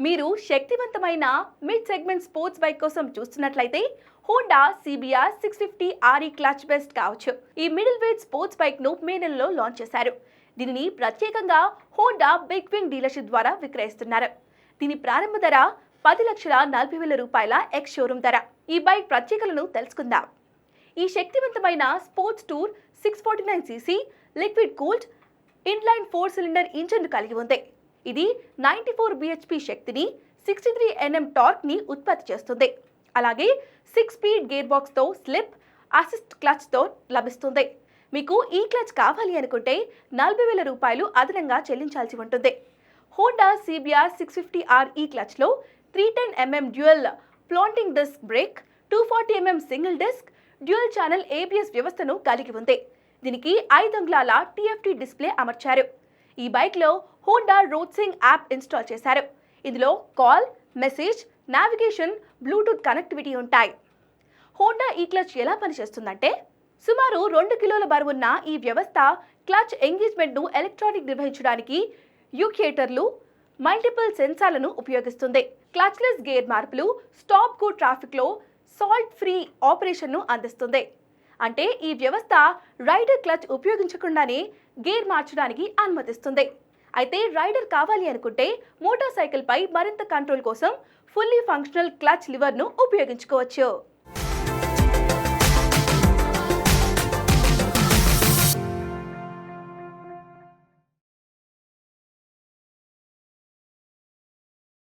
మీరు శక్తివంతమైన mid segment sports bike కోసం చూస్తున్నట్లయితే Honda CBR 650 RE clutch best కావచ్చు. ఈ మిడిల్ వెయిట్ స్పోర్ట్స్ బైక్ ను మే నెలలో లాంచ్ చేశారు. దీనిని ప్రత్యేకంగా హోండా బిగ్ వింగ్ డీలర్షిప్ ద్వారా విక్రయిస్తున్నారు. దీని ప్రారంభ ధర 10,40,000 రూపాయల ఎక్స్ షోరూమ్ ధర. ఈ బైక్ ప్రత్యేకతలను తెలుసుకుందాం. ఈ శక్తివంతమైన sports tour 649 CC liquid cooled inline 4 cylinder engine కలిగి ఉంది. ఇది 94 bhp శక్తిని 63 Nm టార్క్ ని ఉత్పత్తి చేస్తుంది. అలాగే 6 స్పీడ్ గేర్ బాక్స్ తో స్లిప్ అసిస్ట్ క్లచ్ తో లభిస్తుంది. మీకు ఈ క్లచ్ కావాలి అనుకుంటే 40,000 రూపాయలు అదనంగా చెల్లించాల్సి ఉంటుంది. హోండా సిబిఆర్ 650R ఈ క్లచ్ లో 310 mm dual floating disc brake, 240 mm single disc dual channel ABS వ్యవస్థను కలిగి ఉంది. దీనికి 5 అంగుళాల TFT డిస్ప్లే అమర్చారు. ఈ బైక్ లో హోండా రోడ్సింగ్ యాప్ ఇన్స్టాల్ చేశారు. ఇందులో call, message, navigation, Bluetooth connectivity ఉంటాయి. హోండా ఈ క్లచ్ ఎలా పనిచేస్తుందంటే, సుమారు 2 కిలోల బరువున్న ఈ వ్యవస్థ క్లచ్ ఎంగేజ్మెంట్ ను ఎలక్ట్రానిక్ నిర్వహించడానికి యూక్యేటర్లు, మల్టిపుల్ సెన్సార్లను ఉపయోగిస్తుంది. క్లచ్లెస్ గేర్ మార్పులు, స్టాప్ గో ట్రాఫిక్ లో సాల్ట్ ఫ్రీ ఆపరేషన్ ను అందిస్తుంది. అంటే ఈ వ్యవస్థ రైడర్ క్లచ్ ఉపయోగించకుండానే గేర్ మార్చడానికి అనుమతిస్తుంది. అయితే రైడర్ కావాలి అనుకుంటే మోటార్ సైకిల్ పై మరింత కంట్రోల్ కోసం ఫుల్లీ ఫంక్షనల్ క్లచ్ లివర్ ను ఉపయోగించుకోవచ్చు.